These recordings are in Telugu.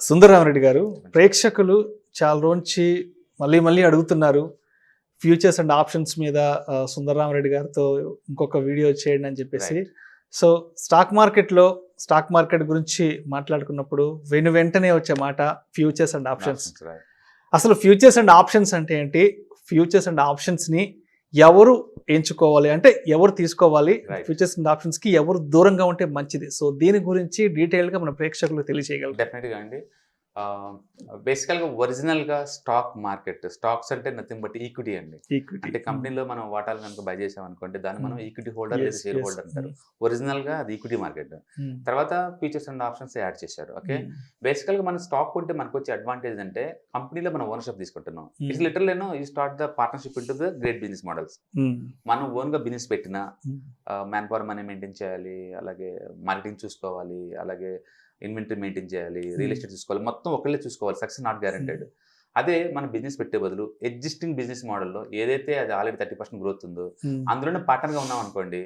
సుందరరామరెడ్డి గారు, ప్రేక్షకులు చాలా రోజు మళ్ళీ మళ్ళీ అడుగుతున్నారు ఫ్యూచర్స్ అండ్ ఆప్షన్స్ మీద సుందరరామరెడ్డి గారితో ఇంకొక వీడియో చేయండి అని చెప్పేసి. సో స్టాక్ మార్కెట్ గురించి మాట్లాడుకున్నప్పుడు వెంటనే వచ్చే మాట ఫ్యూచర్స్ అండ్ ఆప్షన్స్. అసలు ఫ్యూచర్స్ అండ్ ఆప్షన్స్ అంటే ఏంటి? ఫ్యూచర్స్ అండ్ ఆప్షన్స్ని ఎవరు ఎంచుకోవాలి, అంటే ఎవరు తీసుకోవాలి? ఫ్యూచర్స్ అండ్ ఆప్షన్స్కి ఎవరు దూరంగా ఉంటే మంచిది? సో దీని గురించి డీటెయిల్గా మన ప్రేక్షకులకు తెలియజేయగలరు. డెఫినెట్గా అండి. బేసికల్గా ఒరిజినల్గా స్టాక్స్ అంటే నథింగ్ బట్ ఈక్విటీ అండి. అంటే కంపెనీలో మనం వాటాలు కనుక బై చేసాం అనుకోండి, దాన్ని మనం ఈక్విటీ హోల్డర్ లేదా షేర్ హోల్డర్ అంటారు. ఒరిజినల్గా అది ఈక్విటీ మార్కెట్. తర్వాత ఫీచర్స్ అండ్ ఆప్షన్స్ యాడ్ చేశారు. ఓకే, బేసికల్గా మన స్టాక్ ఉంటే మనకు వచ్చే అడ్వాంటేజ్ అంటే కంపెనీలో మనం ఓనర్షిప్ తీసుకుంటున్నాం. It's literal you start the partnership into the great business models. మనం ఓన్గా బిజినెస్ పెట్టినా మ్యాన్ పవర్ మనీ మెయింటైన్ చేయాలి, అలాగే మార్కెటింగ్ చూసుకోవాలి, అలాగే ఇన్వెంటరీ మెయింటైన్ చేయాలి, రియల్ ఎస్టేట్ చూసుకోవాలి, మొత్తం ఒకళ్ళే చూసుకోవాలి. Success not guaranteed. అదే మన బిజినెస్ పెట్టే బదులు ఎగ్జిస్టింగ్ బిజినెస్ మోడల్లో ఏదైతే అది ఆల్రెడీ 30% గ్రోత్ ఉందో అందులోనే పార్ట్నర్గా ఉన్నాం అనుకోండి,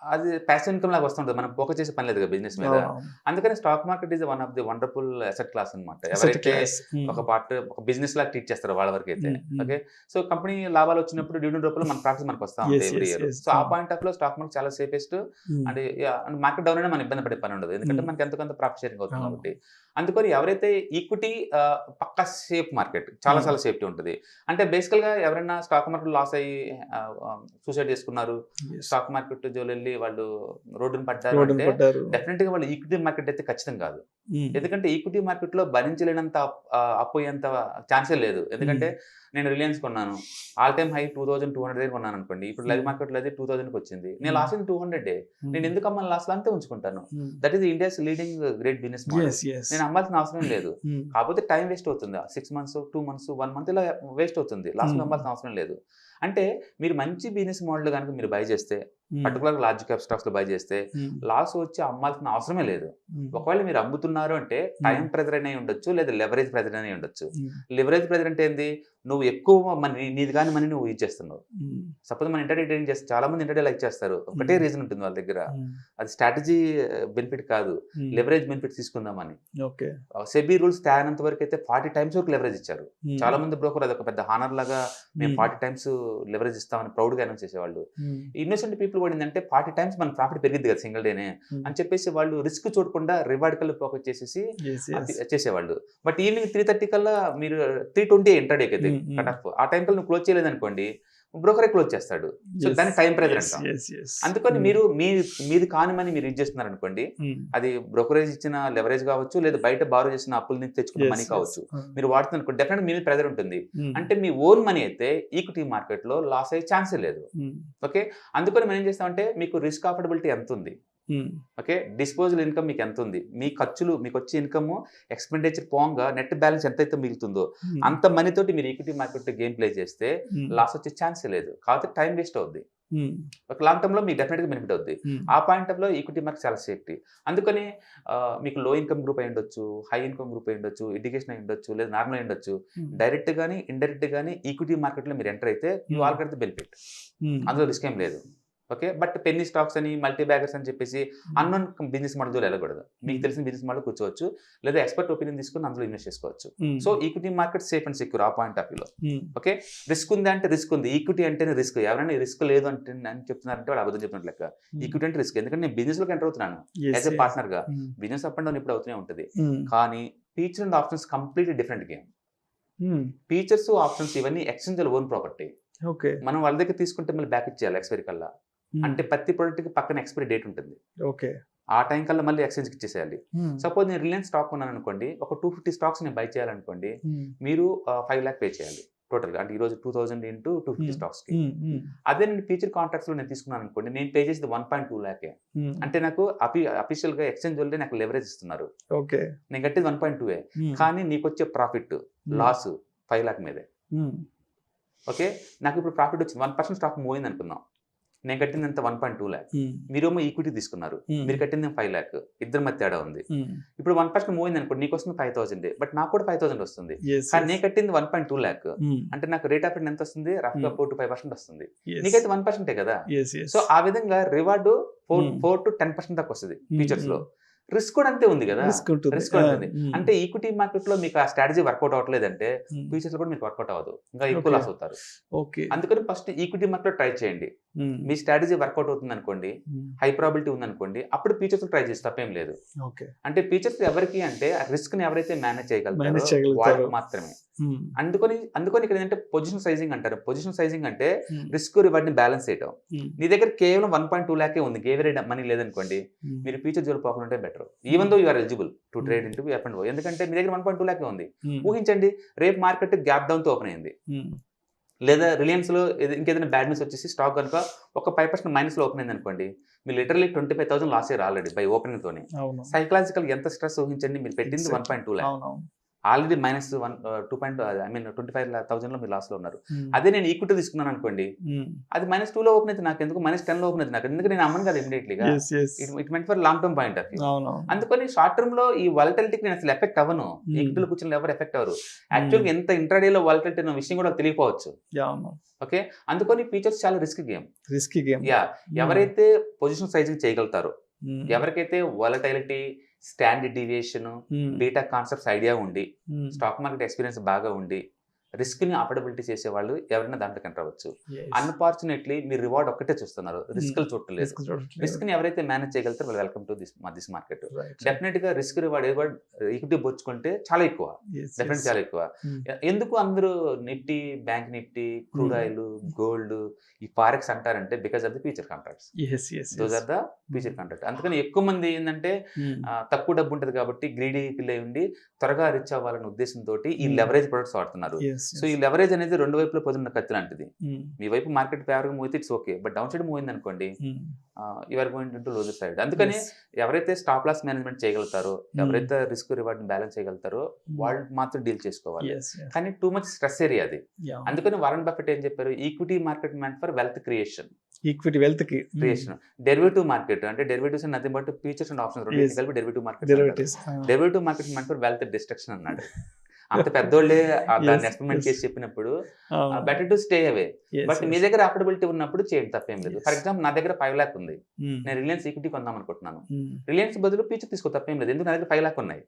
అది ప్యాసివ్ ఇన్కమ్ లాగా వస్తుంటుంది. మనం ఫోకస్ చేసే పని లేదు బిజినెస్ మీద. అందుకని stock market is one of the wonderful asset class అనమాట. ఎవరైతే ఒక బిజినెస్ లాగా ట్రీట్ చేస్తారో వాళ్ళ వరకు అయితే. ఓకే, సో కంపెనీ లాభాలు వచ్చినప్పుడు డివిడెండ్ రూపంలో మన ప్రాఫిట్స్ మనకు వస్తా ఉంటాయి ఎవ్రీ ఇయర్. సో ఆ పాయింట్ ఆఫ్ లో స్టాక్ మార్కెట్ చాలా సేఫెస్ట్. అంటే మార్కెట్ డౌన్ అయినా మనం ఇబ్బంది పడే పని ఉండదు, ఎందుకంటే మనకి ఎంతకంత ప్రాఫిట్ షేరింగ్ అవుతుంది కాబట్టి. అందుకని ఎవరైతే ఈక్విటీ పక్కా సేఫ్ మార్కెట్, చాలా సేఫ్టీ ఉంటుంది. అంటే బేసికల్ గా ఎవరైనా స్టాక్ మార్కెట్ లాస్ అయ్యి సూసైడ్ చేసుకున్నారు, స్టాక్ మార్కెట్ జోలు వెళ్ళి వాళ్ళు రోడ్డును పడ్డారు అంటే డెఫినెట్ గా వాళ్ళు ఈక్విటీ మార్కెట్ అయితే ఖచ్చితం కాదు. ఎందుకంటే ఈక్విటీ మార్కెట్ లో భరించలేనంత అప్పు అయ్యేంత ఛాన్సే లేదు. ఎందుకంటే నేను రిలయన్స్ కొన్నాను, ఆల్ టైమ్ హై 2200 దగ్గర కొన్నాను అనుకోండి. ఇప్పుడు లైవ్ మార్కెట్ లో అయితే 2000కి వచ్చింది. నేను లాస్ అయింది 200. నేను ఎందుకు అమ్మాలి? లాస్ లో అంతే ఉంచుకుంటాను. That is India's leading great business model. నేను అమ్మాల్సిన అవసరం లేదు. కాకపోతే టైం వేస్ట్ అవుతుంది. 6 months 2 months 1 month ఇలా వేస్ట్ అవుతుంది. లాస్ట్ లో అమ్మాల్సిన అవసరం లేదు. అంటే మీరు మంచి బిజినెస్ మోడల్ కనుక మీరు బై చేస్తే, పర్టికులర్ లార్జ్ క్యాప్ స్టాక్స్ లో బై చేస్తే లాస్ వచ్చి అమ్మాల్సిన అవసరమే లేదు. ఒకవేళ మీరు అమ్ముతున్నారు అంటే టైం ప్రెజర్ అనే ఉండొచ్చు, లేదా లెవరేజ్ ప్రెజర్ అనే ఉండొచ్చు. లెవరేజ్ ప్రెజర్ అంటే ఏంది? నువ్వు ఎక్కువ మనీ, నీది కానీ మనీ నువ్వు యూజ్ చేస్తున్నావు. సపోజ్ మన ఇంటర్డే ట్రేడింగ్ చేస్తే చాలా మంది ఇంటర్డే లైక్ చేస్తారు. ఒకటే రీజన్ ఉంటుంది వాళ్ళ దగ్గర, అది స్ట్రాటజీ బెనిఫిట్ కాదు, లెవరేజ్ బెనిఫిట్ తీసుకుందామని. సెబీ రూల్స్ తేనంత వరకు అయితే 40 times వరకు లెవరేజ్ ఇచ్చారు. చాలా మంది బ్రోకర్ అది ఒక పెద్ద హానర్ లాగా మేము 40 times లెవరేజ్ ఇస్తామని ప్రౌడ్ గా అనౌన్స్ చేసేవాళ్ళు. ఇన్నోసెంట్ పీపుల్ కూడా ఏంటంటే 40 times మన ప్రాఫిట్ పెరిగింది కదా సింగిల్ డేనే అని చెప్పేసి వాళ్ళు రిస్క్ చూడకుండా రివార్డ్ కల్లా ఫోకస్ చేసేసి చేసేవాళ్ళు. బట్ ఈవినింగ్ 3:30 కల్లా మీరు 3:20 ఇంటర్డేకి అయితే కట్ ఆఫ్, ఆ టైం కల్లా నువ్వు క్లోజ్ చేయలేదు అనుకోండి, బ్రోకరే క్లోజ్ చేస్తాడు. సో దాన్ని టైం ప్రెజర్ అంటాం. అందుకని మీరు మీది కాని మనీ మీరు యూజ్ చేస్తున్నారు అనుకోండి, అది బ్రోకరేజ్ ఇచ్చిన లెవరేజ్ కావచ్చు, లేదా బయట బారో చేసిన అప్పుల నుంచి తెచ్చుకున్న మనీ కావచ్చు, మీరు వాడుతున్నారు డెఫినెట్ మీ ప్రెజర్ ఉంటుంది. అంటే మీ ఓన్ మనీ అయితే ఈక్విటీ మార్కెట్ లో లాస్ అయ్యే ఛాన్సే లేదు. ఓకే, అందుకని మనం ఏం చేస్తామంటే మీకు రిస్క్ అఫోర్డబిలిటీ ఎంత ఉంది, ఓకే, డిస్పోజల్ ఇన్కమ్ మీకు ఎంత ఉంది, మీ ఖర్చులు, మీకు వచ్చే ఇన్కమ్ ఎక్స్పెండిచర్ పోంగా నెట్ బ్యాలెన్స్ ఎంతైతే మిగులుతుందో అంత మనీ తోటి మీరు ఈక్విటీ మార్కెట్ గేమ్ ప్లే చేస్తే లాస్ వచ్చే ఛాన్సే లేదు. కాబట్టి టైం వేస్ట్ అవుద్ది. ఒక లాంగ్ టర్మ్ లో మీకు డెఫినెట్ గా బెనిఫిట్ అవుద్ది. ఆ పాయింట్ ఆఫ్ లో ఈక్విటీ మార్కెట్ చాలా సేఫ్టీ. అందుకని మీకు లో ఇన్కమ్ గ్రూప్ అయి ఉండొచ్చు, హై ఇన్కమ్ గ్రూప్ అయి ఉండొచ్చు, ఎడ్యుకేషన్ అయి ఉండొచ్చు, లేదా నార్మల్ అయి ఉండొచ్చు, డైరెక్ట్ గానీ ఇండైరెక్ట్ గానీ ఈక్విటీ మార్కెట్ లో మీరు ఎంటర్ అయితే you all get the benefit. అందులో రిస్క్ ఏం లేదు. ఓకే, బట్ పెన్నీ స్టాక్స్ అని, మల్టీ బ్యాగర్స్ అని చెప్పేసి అన్నోన్ బిజినెస్ మోడల్ జోలు వెళ్ళకూడదు. మీకు తెలిసిన బిజినెస్ మోడల్ కూర్చోవచ్చు, లేదా ఎక్స్పర్ట్ ఒపీనియన్ తీసుకుని అందులో ఇన్వెస్ట్ చేసుకోవచ్చు. So equity market safe and secure ఆ పాయింట్ ఆఫ్ వ్యూలో. ఓకే, రిస్క్ ఉంది అంటే రిస్క్ ఉంది, ఈక్విటీ అంటేనే రిస్క్. ఎవరైనా రిస్క్ లేదు అంటే అని చెప్తున్నారంటే వాళ్ళు అబద్ధం చెప్తున్నట్లు లెక్క. ఈక్విటీ అంటే రిస్క్, ఎందుకంటే నేను బిజినెస్ లోకి ఎంటర్ అవుతున్నాను యాజ్ ఎ పార్ట్నర్ గా. బిజినెస్ అప్ అండ్ డౌన్ ఇప్పుడు అవుతూనే ఉంటుంది. కానీ feature and options completely different game. Features options ఇవన్నీ ఎక్స్చేంజ్ ఓన్ ప్రాపర్టీ. మనం వాళ్ళ దగ్గర తీసుకుంటే మళ్ళీ బ్యాక్ ఇచ్చేయాలి ఎక్స్పైరీ కల్లా. అంటే ప్రతి ప్రోడక్ట్ కి పక్కన ఎక్స్పైరీ డేట్ ఉంటుంది. ఆ టైం కల్లా మళ్ళీ ఎక్స్చేంజ్ ఇచ్చేసేయాలి. సపోజ్ నేను రిలయన్స్ స్టాక్ ఉన్నాను అనుకోండి, ఒక 250 stocks నేను బై చేయాలనుకోండి, మీరు 5 lakh పే చేయాలి టోటల్ గా. అంటే ఈ రోజు 2000 into 250 stocks కి. అదే నేను ఫీచర్ కాంట్రాక్ట్స్ లో నేను తీసుకున్నాను అనుకోండి, నేను పే చేసేది 1.2 lakh. అంటే నాకు అఫీషియల్ గా ఎక్స్చేంజ్ వల్లే నాకు లెవరేజ్ ఇస్తున్నారు. నేను కట్టేది 1.2. కానీ నీకు వచ్చే ప్రాఫిట్ లాస్ 5 lakh మీదే. ఓకే, నాకు ఇప్పుడు ప్రాఫిట్ వచ్చింది 1% స్టాక్ మూవ్ అయింది అనుకుందాం, నేను కట్టింది ఎంత 1.2 lakh. మీరేమో ఈక్విటీ తీసుకున్నారు, మీరు కట్టింది 5 lakh. ఇద్దరు మధ్య తేడా ఉంది. ఇప్పుడు 1% మూవ్ అయింది అనుకోండి, నీకు వస్తుంది 5,000, బట్ నాకు కూడా 5,000 వస్తుంది. కానీ నేను కట్టింది 1.2 lakh. అంటే నాకు రేట్ ఆఫ్ రిటర్న్ ఎంత వస్తుంది? రఫ్గా 4 to 5% వస్తుంది. నీకైతే 1% కదా. సో ఆ విధంగా రివార్డు 4 to 10% దాకా వస్తుంది ఫీచర్స్ లో. రిస్క్ కూడా అంతే ఉంది కదా, రిస్క్ ఉంటుంది. రిస్క్ ఉంటుంది. అంటే ఈక్విటీ మార్కెట్ లో మీకు ఆ స్ట్రాటజీ వర్కౌట్ అవ్వట్లేదంటే ఫ్యూచర్స్ కూడా మీకు వర్కౌట్ అవ్వదు, ఇంకా ఎక్కువ లాస్ అవుతారు. అందుకని ఫస్ట్ ఈక్విటీ మార్కెట్ ట్రై చేయండి. మీ స్ట్రాటజీ వర్కౌట్ అవుతుంది అనుకోండి, హై ప్రాబిలిటీ ఉంది అనుకోండి, అప్పుడు ఫీచర్స్ ట్రై చేసి తప్పేం లేదు. అంటే ఫీచర్స్ ఎవరికి అంటే రిస్క్ ని ఎవరైతే మేనేజ్ చేయగలుగుతారో వాళ్ళకి మాత్రమే. అందుకని ఇక్కడ ఏంటంటే పొజిషన్ సైజింగ్ అంటారు. పొజిషన్ సైజింగ్ అంటే రిస్క్ రివార్డ్ ని బ్యాలెన్స్ చేయడం. నీ దగ్గర కేవలం 1.2 lakh ఉంది, గేవరే మనీ లేదనుకోండి, మీరు ఫ్యూచర్ జోలు పోకుండా better. Even though you are eligible to trade into F&O, ఎందుకంటే మీ దగ్గర 1.2 lakh ఉంది. ఊహించండి రేపు మార్కెట్ గ్యాప్ డౌన్ తో ఓపెన్ అయింది, లేదా రిలయన్స్ లో ఇంకేదైనా బ్యాడ్ న్యూస్ వచ్చేసి స్టాక్ కనుక ఒక 5% మైనస్ లో ఓపెన్ అయింది అనుకోండి, మీరు లిటరలీ 25,000 లాస్ అయ్యారు ఆల్రెడీ బై ఓపెనింగ్ తోనే. సైకలాజికల్ ఎంత స్ట్రెస్ ఊహించండి, మీరు పెట్టింది 1.2 lakh, ఆల్రెడీ మైనస్ 25,000 లో మీరు లాస్ లో ఉన్నారు. అదే నేను ఈక్విటీ తీసుకున్నాను అనుకోండి, అది -2 లో ఓపెన్ అయితే నాకు ఎందుకు, -10 లో ఓపెన్ అయితే నాకు ఎందుకు, నేను అమ్మను కదా ఇమీడియట్లీగా. It meant for long term point of view. అందుకని షార్ట్ టర్మ్ లో ఈ వాలటిలిటీకి నేను అసలు ఎఫెక్ట్ అవ్వను. ఈక్విటీలో కూర్చొని ఎవరు ఎఫెక్ట్ అవ్వరు. యాక్చువల్గా ఎంత ఇంట్రాడేలో వాలటిలిటీ అన్న విషయం కూడా తెలియకపోవచ్చు. ఓకే, అందుకని ఫీచర్స్ చాలా రిస్క్ గేమ్. ఎవరైతే పొజిషన్ సైజింగ్ చేయగలుగుతారో, ఎవరికైతే volatility, standard deviation, beta concepts idea ఉండి, స్టాక్ మార్కెట్ ఎక్స్పీరియన్స్ బాగా ఉండి, రిస్క్ ని అఫోర్డబిలిటీ చేసే వాళ్ళు ఎవరైనా దాంట్లో కంటర్ అవ్వచ్చు. అన్ఫార్చునేట్లీ మీరు రివార్డ్ ఒక్కటే చూస్తున్నారు, రిస్క్ చూడలేదు. రిస్క్ ని ఎవరైతే మేనేజ్ చేయగలుగుతారో వాళ్ళు welcome to this market. Definite గా రిస్క్ రివార్డ్ ఈక్విటీ పోల్చుకుంటే చాలా ఎక్కువ, డెఫినెట్ చాలా ఎక్కువ. ఎందుకు అందరూ Nifty, bank Nifty, crude oil, gold, ఈ ఫారెక్స్ అంటారంటే because of the future contracts. Those are the future contract. అందుకని ఎక్కువ మంది ఏంటంటే తక్కువ డబ్బు ఉంటుంది కాబట్టి గ్రీడీ ఫిల్ అయి ఉండి త్వరగా రిచ్ అవ్వాలనే ఉద్దేశంతో ఈ లెవరేజ్ ప్రొడక్ట్స్ వాడుతున్నారు. సో ఈ లెవరేజ్ అనేది రెండు వైపులో పొందిన కత్తి లాంటిది. మీ వైపు మార్కెట్ ఫేవర్ గా మూవితే it's okay, but down side move అయింది అనుకోండి, you're going to loser side. అందుకని ఎవరైతే స్టాప్ లాస్ మేనేజ్మెంట్ చేయగలుగుతారో, ఎవరైతే రిస్క్ రివార్డ్ బ్యాలెన్స్ చేయగలుగుతారో వాళ్ళు మాత్రం డీల్ చేసుకోవాలి. కానీ టూ మచ్ స్ట్రెస్ ఏరియా అది. అందుకని వారన్ బఫెట్ ఏం చెప్పారు, equity market meant for wealth creation. Equity wealth creation. Derivative market అంటే derivatives nothing but futures and options, రెండు కలిపి derivative market. Derivative market meant for wealth destruction అన్నాడు. అంత పెద్దోళ్ళే దాన్ని ఎక్స్పెరిమెంట్ చేసి చెప్పినప్పుడు better to stay away. But మీ దగ్గర అఫోర్డబిలిటీ ఉన్నప్పుడు చేయండి, తప్పేం లేదు. ఫర్ ఎగ్జాంపుల్ నా దగ్గర 5 lakh ఉంది, నేను రిలయన్స్ ఈక్విటీ కొందాం అనుకుంటున్నాను. రిలయన్స్ బదులు ఫ్యూచర్ తీసుకో, తప్పేం లేదు, ఎందుకు నా దగ్గర 5 lakh ఉన్నాయి,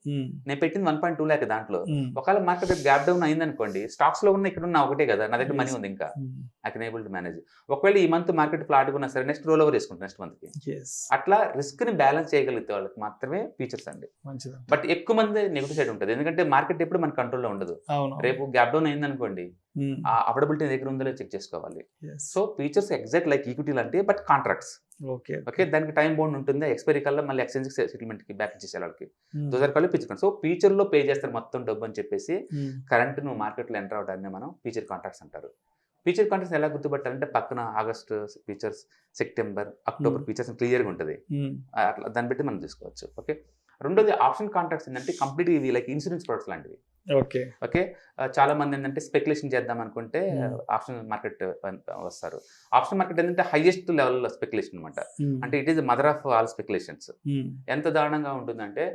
నేను పెట్టింది 1.2 lakh. దాంట్లో ఒకవేళ మార్కెట్ గ్యాప్ డౌన్ అయింది అనుకోండి, స్టాక్స్ లో ఉన్న ఇక్కడ ఉన్న ఒకటే కదా, నా దగ్గర మనీ ఉంది, ఇంకా I can able to manage. ఒకవేళ ఈ మంత్ మార్కెట్ ఫ్లాట్ ఉన్నా సరే నెక్స్ట్ రోల్ ఓవర్ చేసుకుంటాను నెక్స్ట్ మంత్ కి. అట్లా రిస్క్ ని బ్యాలెన్స్ చేయగలిగితే వాళ్ళకి మాత్రమే ఫీచర్స్ అండి. బట్ ఎక్కువ మంది నెగిటివ్ సైడ్ ఉంటుంది, ఎందుకంటే మార్కెట్ ఎప్పుడు మన కంట్రోల్లో ఉండదు. రేపు గ్యాప్ డౌన్ అయింది అనుకోండి, ఆ అఫోర్డబిలిటీ దగ్గర ఉందో చెక్ చేసుకోవాలి. So features exact like equity లాంటి, బట్ కాంట్రాక్ట్స్. ఓకే, దానికి టైం బౌండ్ ఉంటుంది, ఎక్స్పైరీ కల్లా మళ్ళీ ఎక్స్చేంజ్ సెటిల్మెంట్ కి బ్యాక్ ఇచ్చేసే వాళ్ళకి దోసారి కల్లా ఫీచర్. సో ఫీచర్ లో పే చేస్తారు మొత్తం డబ్బు అని చెప్పేసి కరెంట్ నువ్వు మార్కెట్ లో ఎంటర్ అవడాన్ని మనం ఫీచర్ కాంట్రాక్ట్స్ అంటారు. ఫీచర్ కాంట్రాక్ట్స్ ఎలా గుర్తుపట్టాలంటే పక్కన August features, September, October features క్లియర్గా ఉంటుంది, అట్లా దాన్ని బట్టి మనం తీసుకోవచ్చు. ఓకే, రెండోది ఆప్షన్ కాంట్రాక్ట్స్ ఏంటంటే కంప్లీట్ ఇవి లైక్ ఇన్సూరెన్స్ ప్రొడక్ట్స్ లాంటివి. ఓకే, చాలా మంది ఏంటంటే స్పెక్యులేషన్ చేద్దాం అనుకుంటే ఆప్షన్ మార్కెట్ వస్తారు. ఆప్షన్ మార్కెట్ ఏంటంటే హైయెస్ట్ లెవెల్ స్పెక్యులేషన్ అనమాట. అంటే it is mother of all speculations. ఎంత దారుణంగా ఉంటుందంటే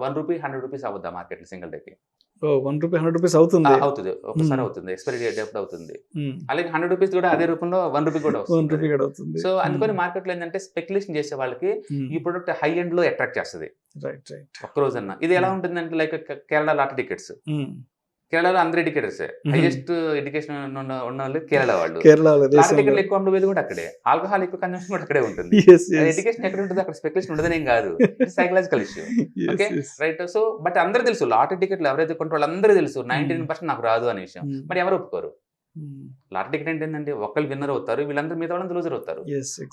1 రూపీ 100 రూపీస్ అవుద్దా మార్కెట్ సింగిల్ డేకి. 1 రూపీ 100 రూపీస్ అవుతుంది, ఒకసారి అవుతుంది, ఎక్స్పైరీ డేట్ ఎప్పుడు అవుతుంది. అలాగే 100 రూపీస్ కూడా అదే రూపంలో 1 రూపీ కూడా అవుతుంది. సో అందుకని మార్కెట్ లో ఏంటంటే స్పెక్యులేషన్ చేసే వాళ్ళకి ఈ ప్రొడక్ట్ హై ఎండ్ లో అట్రాక్ట్ చేస్తుంది ఒక్క రోజన్నా. ఇది ఎలా ఉంటుందంటే లైక్ కేరళ లాటరీ టికెట్స్. కేరళలో అందరూ ఎడ్యుకేటర్స్, హైయెస్ట్ ఎడ్యుకేషన్ ఉన్న వాళ్ళు కేరళ వాళ్ళు. లాటరీ టికెట్లు ఎక్కువ అమ్ముడు కూడా అక్కడే, ఆల్కహాల్ ఎక్కువ కన్సంప్షన్ కూడా అక్కడే ఉంటుంది. ఎడ్యుకేషన్ ఎక్కడ ఉంటుంది, అక్కడ స్పెక్యులేషన్ ఉండదనేం కాదు, psychological issue. Okay right. So but అందరూ తెలుసు, లాటరీ టికెట్లు ఎవరైతే కొంటారో వాళ్ళందరూ తెలుసు 99% నాకు రాదు అనే విషయం, మరి ఎవరు ఒప్పుకోరు. లాటరీ టికెట్ అంటే ఏంటంటే ఒకళ్ళు విన్నర్ అవుతారు, వీళ్ళందరూ మిగతా వాళ్ళందరూ లూజర్ అవుతారు.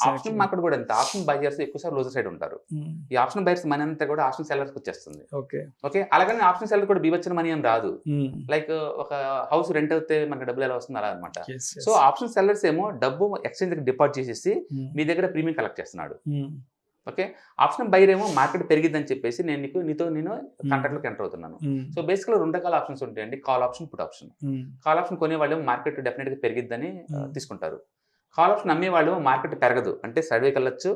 ఆప్షన్ మార్కెట్ కూడా ఎంత, ఆప్షన్ బయర్స్ ఎక్కువసారి లూజర్ సైడ్ ఉంటారు. ఈ ఆప్షన్ బయర్స్ మనీ అంతా కూడా ఆప్షన్ సెల్లర్స్ వచ్చేస్తుంది. ఓకే, అలాగని ఆప్షన్ సెల్లర్ కూడా బీవచ్చిన మనీ ఏం రాదు. లైక్ ఒక హౌస్ రెంట్ అయితే మనకి డబ్బులు ఎలా వస్తుంది అలా అనమాట. సో ఆప్షన్ సెల్లర్స్ ఏమో డబ్బు ఎక్స్చేంజ్ దగ్గర డిపాజిట్ చేసేసి మీ దగ్గర ప్రీమియం కలెక్ట్ చేస్తున్నాడు. ఓకే, ఆప్షన్ బైర్ ఏమో మార్కెట్ పెరిగిద్దని చెప్పేసి నేను కాంట్రాక్ట్ లోకి ఎంటర్ అవుతున్నాను. సో బేసిక్గా 2 రకాల ఆప్షన్స్ ఉంటాయండి, call option, put option. Call option కొనే వాళ్ళు మార్కెట్ డెఫినెట్ గా పెరిగిద్దని తీసుకుంటారు. కాల్ ఆప్షన్ అమ్మే వాళ్ళు మార్కెట్ పెరగదు అంటే సైడ్వేకి వెళ్ళొచ్చు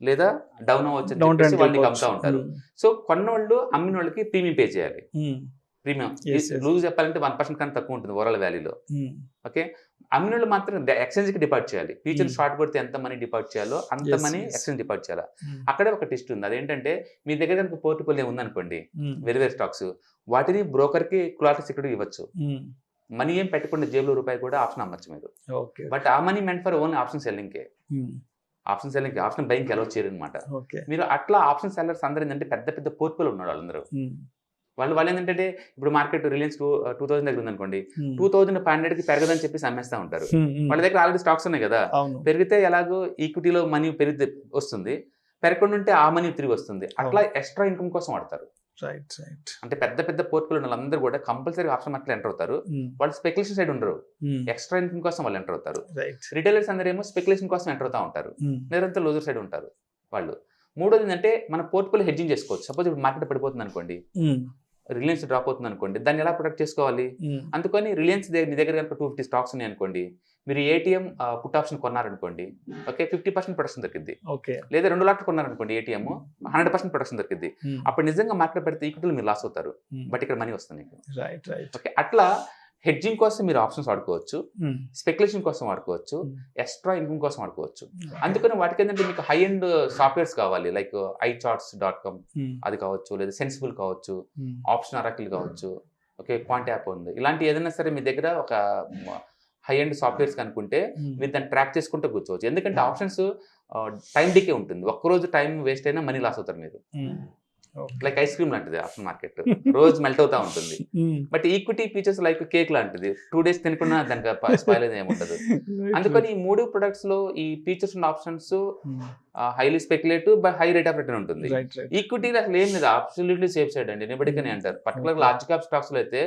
లేదా డౌన్ అవ్వచ్చు వాళ్ళు అమ్ముతా ఉంటారు. సో కొన్నోళ్ళు అమ్మిన వాళ్ళకి ప్రీమియం పే చేయాలి. ప్రీమియం లూజ్ చెప్పాలంటే 1% కన్నా తక్కువ ఉంటుంది ఓవరాల్ వాల్యూలో. ఓకే, అమ్మిన వాళ్ళు మాత్రం ఎక్స్చేంజ్ కి డిపాజిట్ చేయాలి. ఫ్యూచర్ షార్ట్ కొడితే ఎంత మనీ డిపాజిట్ చేయాలో అంత మనీ ఎక్స్చేంజ్ డిపాజిట్ చేయాలి. అక్కడే ఒక టెస్ట్ ఉంది. అదేంటంటే మీ దగ్గర కనుక పోర్ట్ఫోలియో ఉందనుకోండి, వేరే వేరే స్టాక్స్, వాటిని బ్రోకర్ కి క్లాట్ సెక్యూరిటీ ఇవ్వచ్చు. మనీ ఏం పెట్టకుండా జేబులో రూపాయి కూడా ఆప్షన్ అమ్మచ్చు మీరు. బట్ ఆ money meant for only option selling K. Option buying allow చేయరు అనమాట. మీరు అట్లా ఆప్షన్ సెల్లర్స్ అందరూ ఏంటంటే పెద్ద పెద్ద పోర్ట్ఫోలియో ఉన్నారు వాళ్ళందరూ. వాళ్ళు ఏంటంటే ఇప్పుడు మార్కెట్ రిలయన్స్ 2000 దగ్గర ఉందనుకోండి, 2500 కి పెరగదని చెప్పేసి అమ్మేస్తా ఉంటారు. వాళ్ళ దగ్గర ఆల్రెడీ స్టాక్స్ ఉన్నాయి కదా, పెరిగితే ఎలాగో ఈక్విటీలో మనీ పెరిగితే వస్తుంది, పెరగకుండా ఉంటే ఆ మనీ తిరిగి వస్తుంది. అట్లా ఎక్స్ట్రా ఇన్కమ్ కోసం వాడతారు. అంటే పెద్ద పెద్ద పోర్ట్ఫోలియో వాళ్ళందరూ కూడా కంపల్సరీ ఆప్షన్ మార్కెట్ ఎంటర్ అవుతారు. వాళ్ళు స్పెక్యులేషన్ సైడ్ ఉండరు, ఎక్స్ట్రా ఇన్కమ్ కోసం వాళ్ళు ఎంటర్ అవుతారు. రిటైలర్స్ అందరూ ఏమో స్పెక్యులేషన్ కోసం ఎంటర్ అవుతా ఉంటారు, నిరంతరం లోజర్ సైడ్ ఉంటారు వాళ్ళు. మూడోది ఏంటంటే మన పోర్ట్ఫోలియో హెడ్జింగ్ చేసుకోవచ్చు. సపోజ్ ఇప్పుడు మార్కెట్ పడిపోతుంది అనుకోండి, రిలయన్స్ డ్రాప్ అవుతుంది అనుకోండి, దాన్ని ఎలా ప్రొటెక్ట్ చేసుకోవాలి? అందుకని రిలయన్స్ మీ దగ్గర కనుక 250 స్టాక్స్ ఉన్నాయి అనుకోండి, మీరు ఏటీఎం పుట్ ఆప్షన్ కొన్నారనుకోండి, ఓకే, 50% ప్రొటెక్షన్ దొరికింది. లేదా 2 లక్షలు కొన్నారనుకోండి ఏటీఎం, 100% ప్రొటెక్షన్ దొరికింది. అప్పుడు నిజంగా మార్కెట్ పెడితే ఈక్విటీలు మీరు లాస్ అవుతారు, బట్ ఇక్కడ మనీ వస్తుంది మీకు. ఓకే, అట్లా హెడ్జింగ్ కోసం మీరు ఆప్షన్స్ వాడుకోవచ్చు, స్పెక్యులేషన్ కోసం వాడుకోవచ్చు, ఎక్స్ట్రా ఇన్కమ్ కోసం వాడుకోవచ్చు. అందుకని వాటికి ఏంటంటే మీకు హై అండ్ సాఫ్ట్వేర్స్ కావాలి, లైక్ iCharts.com అది కావచ్చు, లేదా సెన్సిబుల్ కావచ్చు, ఆప్షన్ అరాకిల్ కావచ్చు, ఓకే, క్వాంట్ యాప్ ఉంది. ఇలాంటి ఏదైనా సరే మీ దగ్గర ఒక హై అండ్ సాఫ్ట్వేర్స్ కనుక్కుంటే మీరు దాన్ని ట్రాక్ చేసుకుంటూ కూర్చోవచ్చు. ఎందుకంటే ఆప్షన్స్ టైం డికే ఉంటుంది. ఒక్కరోజు టైం వేస్ట్ అయినా మనీ లాస్ అవుతారు మీరు. లైక్ ఐస్ క్రీమ్ లాంటిది ఆప్షన్ మార్కెట్, రోజు మెల్ట్ అవుతా ఉంటుంది. But equity features like cake లాంటిది, 2 days తినకుండా దానికి స్పాయిల్ ఏమి ఉండదు. అందుకని ఈ 3 ప్రొడక్ట్స్ లో ఈ features and options highly speculative but high rate of return ఉంటుంది. ఈక్విటీ అసలు ఏం లేదు, అబ్సల్యూట్లీ సేఫ్ సైడ్ అండి. ఎనిబడికని అంటారు. పర్టికులర్ లార్జ్ క్యాప్ స్టాక్స్ లో అయితే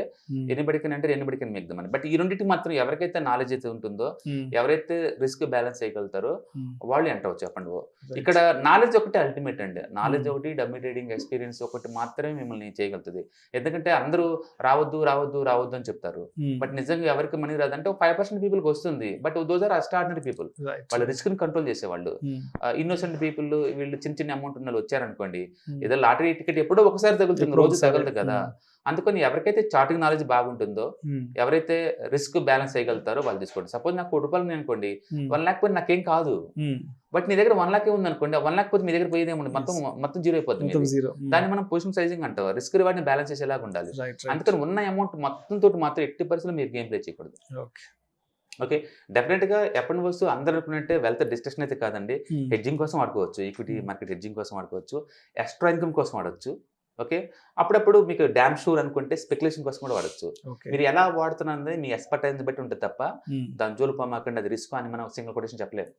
ఎనిబడికని అంటారు, ఎనిబడికని మిగదామని. బట్ ఈ రెండింటికి మాత్రం ఎవరికైతే నాలెడ్జ్ అయితే ఉంటుందో, ఎవరైతే రిస్క్ బ్యాలెన్స్ చేయగలుగుతారో వాళ్ళు ఎంటర్ అవచ్చు. చెప్పండి, ఇక్కడ నాలెడ్జ్ ఒకటి అల్టిమేట్ అండి. నాలెడ్జ్ ఒకటి, డమ్మీ ట్రేడింగ్ ఎక్స్పీరియన్స్ ఒకటి మాత్రమే మిమ్మల్ని చేయగలుగుతుంది. ఎందుకంటే అందరూ రావద్దు రావద్దు రావద్దు అని చెప్తారు, బట్ నిజంగా ఎవరికి మనీ రాదంటే 5% పీపుల్కి వస్తుంది. But those are extraordinary people, వాళ్ళు రిస్క్ ని కంట్రోల్ చేసేవాళ్ళు. ఇన్నోసెంట్ పీపుల్, వీళ్ళు చిన్న చిన్న అమౌంట్ ఉన్న వాళ్ళు వచ్చారనుకోండి, ఏదో లాటరీ టికెట్ ఎప్పుడో ఒకసారి తగులుతుంది, రోజు తగలదు కదా. అందుకని ఎవరికైతే చార్టింగ్ నాలెడ్జ్ బాగుంటుందో, ఎవరైతే రిస్క్ బ్యాలెన్స్ చేయగలుగుతారో వాళ్ళు తీసుకోండి. సపోజ్ నాకు 1 రూపాయలు అనుకోండి, 1 lakh పోతే నాకేం కాదు. బట్ నీ దగ్గర 1 lakh ఉంది అనుకోండి, 1 lakh పోతే మీ దగ్గర పోయేది ఏముంది, మొత్తం జీరో అయిపోతుంది. దాన్ని మనం పొజిషన్ సైజింగ్ అంటాం. రిస్క్ రివార్డ్ ని బ్యాలెన్స్ చేసేలాగా ఉండాలి. అందుకని ఉన్న అమౌంట్ మొత్తం తోటి మాత్రం 80% మీరు గేమ్ ప్లే చేయకూడదు. ఓకే, డెఫినెట్ గా ఎప్పటి వస్తూ అందరూ అనుకున్నట్టే వెల్త్ డిస్ట్రక్షన్ అయితే కాదండి. హెడ్జింగ్ కోసం వాడుకోవచ్చు, ఈక్విటీ మార్కెట్ హెడ్జింగ్ కోసం వాడుకోవచ్చు, ఎక్స్ట్రా ఇన్కమ్ కోసం వాడచ్చు. ఓకే, అప్పుడప్పుడు మీకు డ్యామ్ షూర్ అనుకుంటే స్పెక్యులేషన్ కోసం కూడా వాడచ్చు. మీరు ఎలా వాడుతున్నది మీ ఎక్స్పర్టైజ్ బట్టి ఉంటుంది తప్ప దాని జోలు పోమాకండి, అది రిస్క్ అని మనం సింగిల్ కొటేషన్ చెప్పలేదు.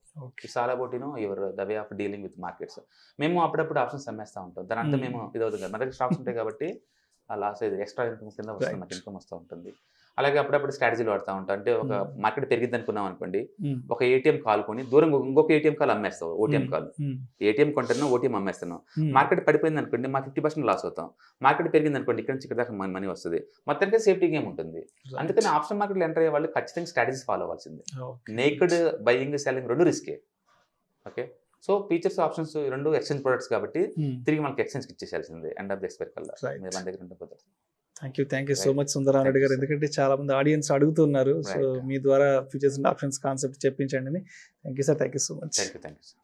It's all about your the way of dealing with markets. మేము అప్పుడప్పుడు ఆప్షన్స్ అమ్మేస్తూ ఉంటాం, దాని అంతా మేము ఇది అవుతుంది కదా, మన దగ్గర స్టాక్స్ ఉంటాయి కాబట్టి ఆ లాస్ అయితే ఎక్స్ట్రా ఇన్కమ్ కింద వస్తుంది, మనకి ఇన్కమ్ వస్తూ ఉంటుంది. అలాగే అప్పుడప్పుడు స్ట్రాటజీలు వాడుతూ ఉంటాం. అంటే ఒక మార్కెట్ పెరిగిద్ది అనుకున్నాం అనుకోండి, ఒక ఏటీఎం కాల్ కొని దూరం ఇంకొక ఏటీఎం కాల్ అమ్మేస్తాం. ఓటీఎం కాల్, ఏటీఎం కొంటున్నాం, ఓటీఎం అమ్మేస్తున్నాం. మార్కెట్ పడిపోయింది అనుకోండి, మా 50% లాస్ అవుతాం. మార్కెట్ పెరిగింది అనుకోండి, ఇక్కడ నుంచి ఇక్కడ దాకా మనీ వస్తుంది. మొత్తానికి సేఫ్టీ గేమ్ ఉంటుంది. అందుకని ఆప్షన్ మార్కెట్లో ఎంటర్ అయ్యే వాళ్ళు ఖచ్చితంగా స్ట్రాటజీస్ ఫాలో అవ్వాల్సిందే. నేకెడ్ బయింగ్ సెల్లింగ్ రెండు రిస్కే. ఓకే, సో ఫీచర్స్ ఆప్షన్స్ రెండు ఎక్స్చేంజ్ ప్రొడక్ట్స్ కాబట్టి తిరిగి మనకి ఎక్స్చేంజ్కి ఇచ్చేసాల్సిందే ఎండ్ ఆఫ్ ది ఎక్స్పైర్ కల్లా. మీరు మన దగ్గర ఉండిపోతారు. Thank you so much Sundara Reddy garu. ఎందుకంటే చాలా మంది ఆడియన్స్ అడుగుతున్నారు, సో మీ ద్వారా ఫ్యూచర్స్ అండ్ ఆప్షన్స్ కాన్సెప్ట్ చెప్పించండి. Thank you sir, thank you so much. Thank you.